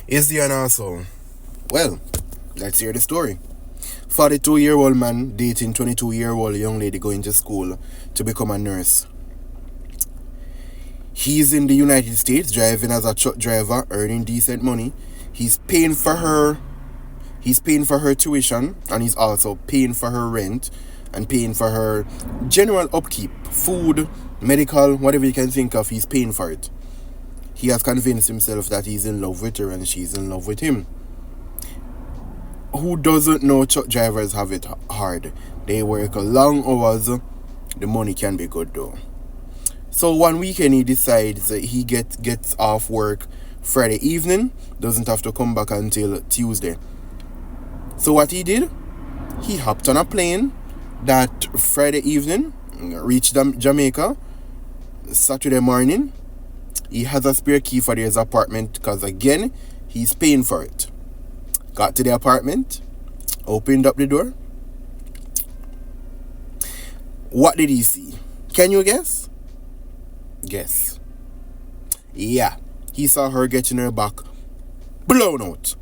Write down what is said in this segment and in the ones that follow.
Is he an asshole? Well, let's hear the story. 42-year-old man dating 22-year-old young lady going to school to become a nurse. He's in the United States driving as a truck driver, earning decent money. He's paying for her tuition, and he's also paying for her rent and paying for her general upkeep, food, medical, whatever you can think of, he's paying for it. He has convinced himself that he's in love with her and she's in love with him. Who doesn't know truck drivers have it hard? They work long hours. The money can be good though. So one weekend he decides he gets off work Friday evening, doesn't have to come back until Tuesday. So what he did, he hopped on a plane that Friday evening, reached Jamaica Saturday morning. He has a spare key for his apartment because again, he's paying for it. Got to the apartment, opened up the door. What did he see? Can you guess? Guess. Yeah, he saw her getting her back blown out.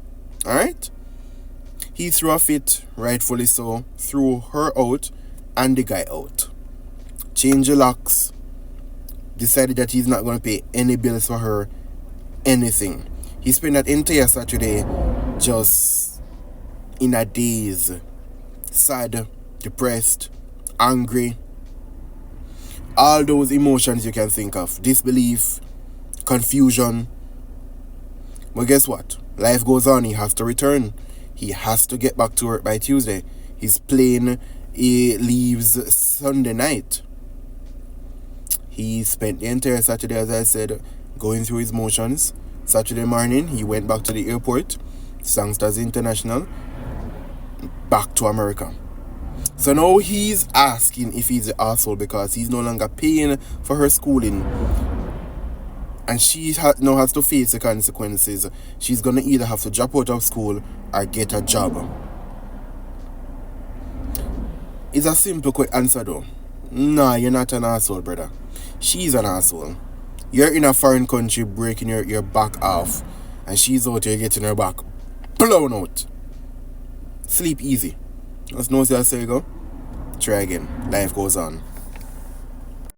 Alright? He threw a fit, rightfully so, threw her out and the guy out. Changed the locks. Decided that he's not going to pay any bills for her, anything. He spent that entire Saturday just in a daze. Sad, depressed, angry. All those emotions you can think of. Disbelief, confusion. But guess what? Life goes on. He has to return. He has to get back to work by Tuesday. His plane leaves Sunday night. He spent the entire Saturday, as I said, going through his motions. Saturday morning, he went back to the airport, Sangsters International, back to America. So now he's asking if he's the asshole because he's no longer paying for her schooling. And she now has to face the consequences. She's going to either have to drop out of school or get a job. It's a simple quick answer though. Nah, you're not an asshole, brother. She's an asshole. You're in a foreign country breaking your back off, and she's out here getting her back blown out. Sleep easy. That's no say go. Try again. Life goes on.